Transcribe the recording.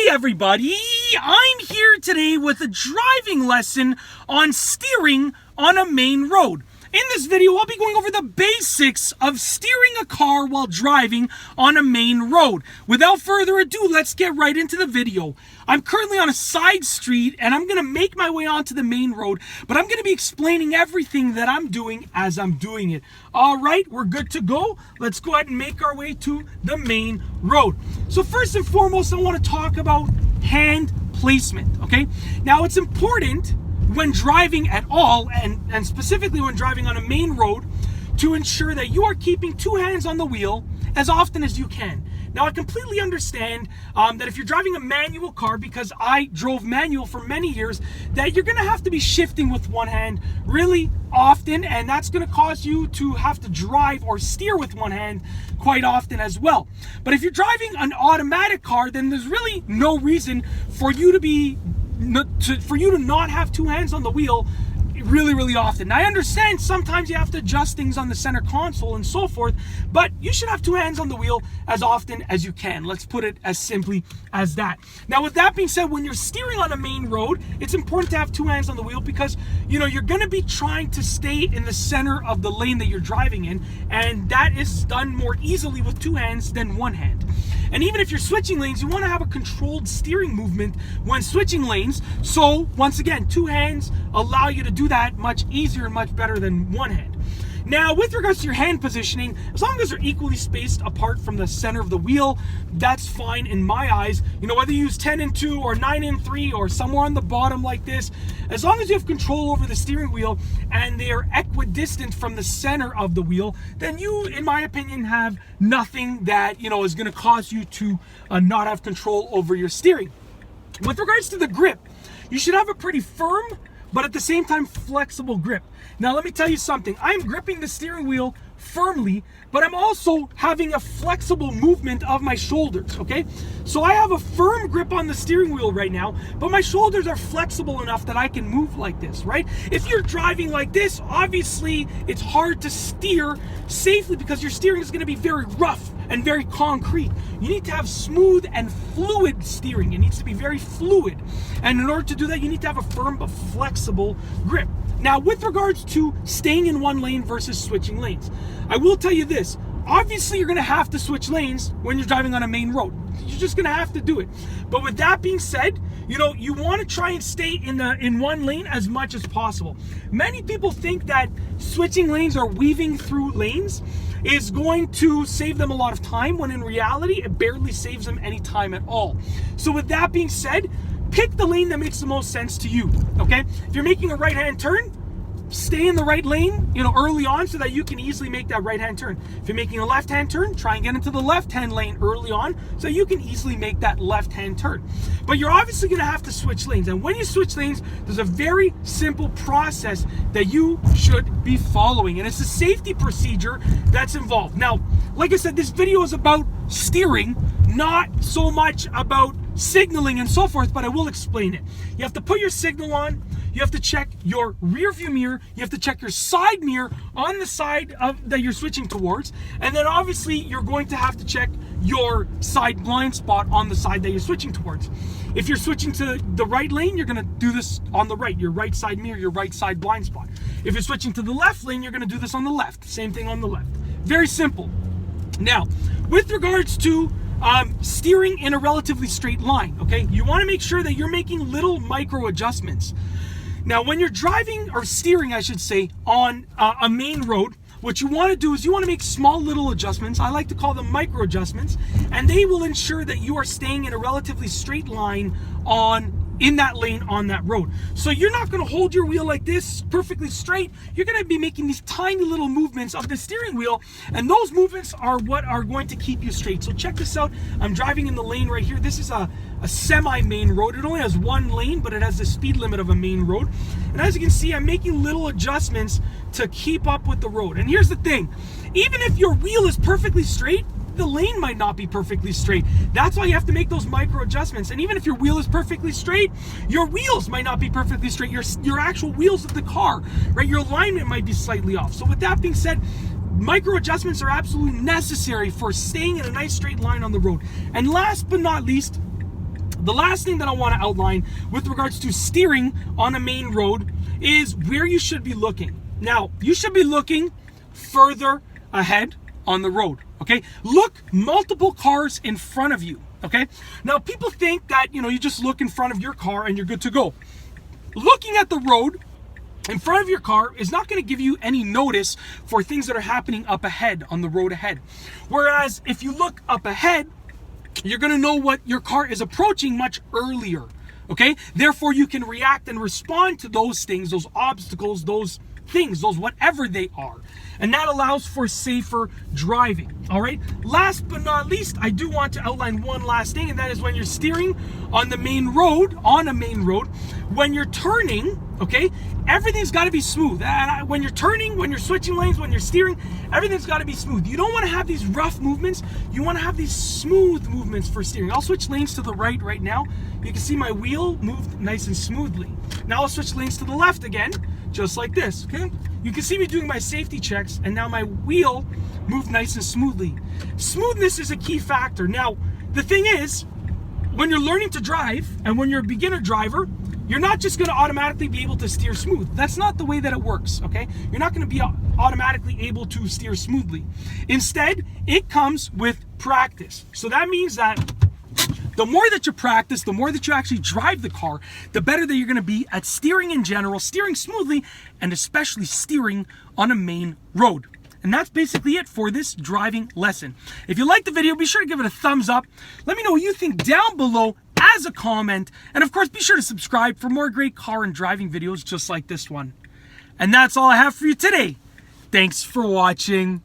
Hey everybody, I'm here today with a driving lesson on steering on a main road. In this video, I'll be going over the basics of steering a car while driving on a main road. Without further ado, let's get right into the video. I'm currently on a side street and I'm going to make my way onto the main road, but I'm going to be explaining everything that I'm doing as I'm doing it. All right, we're good to go. Let's go ahead and make our way to the main road. So first and foremost, I want to talk about hand placement, okay? Now, it's important when driving at all, and specifically when driving on a main road, to ensure that you are keeping two hands on the wheel as often as you can. Now, I completely understand that if you're driving a manual car, because I drove manual for many years, that you're going to have to be shifting with one hand really often, and that's going to cause you to have to drive or steer with one hand quite often as well. But if you're driving an automatic car, then there's really no reason for you to not have two hands on the wheel really often. Now, I understand sometimes you have to adjust things on the center console and so forth, but you should have two hands on the wheel as often as you can. Let's put it as simply as that. Now, with that being said, when you're steering on a main road, it's important to have two hands on the wheel because, you're going to be trying to stay in the center of the lane that you're driving in, and that is done more easily with two hands than one hand. And even if you're switching lanes, you want to have a controlled steering movement when switching lanes. So once again, two hands allow you to do that much easier and much better than one hand. Now, with regards to your hand positioning, as long as they're equally spaced apart from the center of the wheel, that's fine in my eyes. Whether you use 10 and 2 or 9 and 3 or somewhere on the bottom like this, as long as you have control over the steering wheel and they are equidistant from the center of the wheel, then you, in my opinion, have nothing that, is going to cause you to not have control over your steering. With regards to the grip, you should have a pretty firm, but at the same time flexible grip. Now, let me tell you something. I'm gripping the steering wheel firmly, but I'm also having a flexible movement of my shoulders, okay? So I have a firm grip on the steering wheel right now, but my shoulders are flexible enough that I can move like this, right? If you're driving like this, obviously it's hard to steer safely because your steering is going to be very rough and very concrete. You need to have smooth and fluid steering. It needs to be very fluid. And in order to do that, you need to have a firm but flexible grip. Now, with regards to staying in one lane versus switching lanes, I will tell you this. Obviously, you're going to have to switch lanes when you're driving on a main road. You're just going to have to do it. But with that being said, you want to try and stay in one lane as much as possible. Many people think that switching lanes or weaving through lanes is going to save them a lot of time, when in reality, it barely saves them any time at all. So with that being said, pick the lane that makes the most sense to you, okay? If you're making a right-hand turn, stay in the right lane, early on so that you can easily make that right-hand turn. If you're making a left-hand turn, try and get into the left-hand lane early on so you can easily make that left-hand turn. But you're obviously going to have to switch lanes. And when you switch lanes, there's a very simple process that you should be following. And it's a safety procedure that's involved. Now, like I said, this video is about steering, not so much about signaling and so forth, but I will explain it. You have to put your signal on. You have to check your rear view mirror. You have to check your side mirror on the side that you're switching towards. And then obviously you're going to have to check your side blind spot on the side that you're switching towards. If you're switching to the right lane, you're going to do this on the right, your right side mirror, your right side blind spot. If you're switching to the left lane, you're going to do this on the left. Same thing on the left. Very simple. Now, with regards to steering in a relatively straight line, okay? You want to make sure that you're making little micro adjustments. Now, when you're driving, or steering, I should say, on a main road, what you want to do is you want to make small little adjustments. I like to call them micro adjustments, and they will ensure that you are staying in a relatively straight line in that lane on that road. So you're not going to hold your wheel like this perfectly straight. You're going to be making these tiny little movements of the steering wheel, and those movements are what are going to keep you straight. So check this out. I'm driving in the lane right here. This is a semi-main road. It only has one lane, but it has the speed limit of a main road. And as you can see, I'm making little adjustments to keep up with the road. And here's the thing. Even if your wheel is perfectly straight, the lane might not be perfectly straight. That's why you have to make those micro adjustments. And even if your wheel is perfectly straight, your wheels might not be perfectly straight. Your actual wheels of the car, right? Your alignment might be slightly off. So with that being said, micro adjustments are absolutely necessary for staying in a nice straight line on the road. And last but not least, The last thing that I want to outline with regards to steering on a main road is where you should be looking. Now, you should be looking further ahead on the road, okay? Look multiple cars in front of you, okay? Now, people think that, you just look in front of your car and you're good to go. Looking at the road in front of your car is not going to give you any notice for things that are happening up ahead on the road ahead. Whereas if you look up ahead, you're going to know what your car is approaching much earlier, okay? Therefore, you can react and respond to those things, those obstacles, those things, those whatever they are. And that allows for safer driving, all right? Last but not least, I do want to outline one last thing, and that is when you're steering on the main road, when you're turning, okay, everything's got to be smooth. When you're turning, when you're switching lanes, when you're steering, everything's got to be smooth. You don't want to have these rough movements. You want to have these smooth movements for steering. I'll switch lanes to the right now. You can see my wheel moved nice and smoothly. Now I'll switch lanes to the left again, just like this, okay? You can see me doing my safety checks, and now my wheel moved nice and smoothly. Smoothness is a key factor. Now, the thing is, when you're learning to drive, and when you're a beginner driver, you're not just going to automatically be able to steer smooth. That's not the way that it works, okay? You're not going to be automatically able to steer smoothly. Instead, it comes with practice. So that means that the more that you practice, the more that you actually drive the car, the better that you're going to be at steering in general, steering smoothly, and especially steering on a main road. And that's basically it for this driving lesson. If you liked the video, be sure to give it a thumbs up. Let me know what you think down below as a comment. And of course, be sure to subscribe for more great car and driving videos just like this one. And that's all I have for you today. Thanks for watching.